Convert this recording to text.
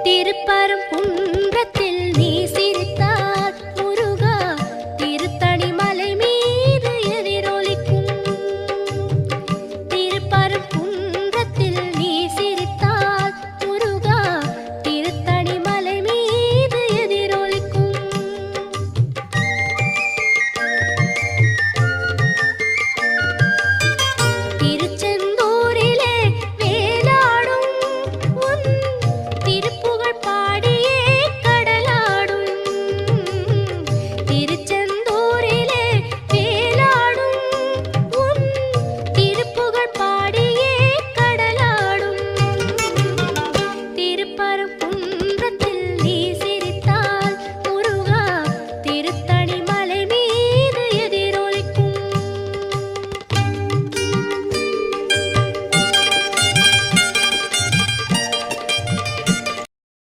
திருப்பரங்குன்றத்தில் நீ சிரித்தால் முருகா திருத்தணி மலை மீது எதிரொலிக்கும். திருப்பரங்குன்றத்தில் நீ சிரித்தால் முருகா திருத்தணி மலை மீது எதிரொலிக்கும். திருச்செந்தூரிலே வேலாடும் உன் திருப்புகழ் பாடியே கடலாடும். திருச்செந்தூரிலே வேலாடும் உன் திருப்புகழ் பாடியே கடலாடும். திருப்பரங்குன்றத்தில்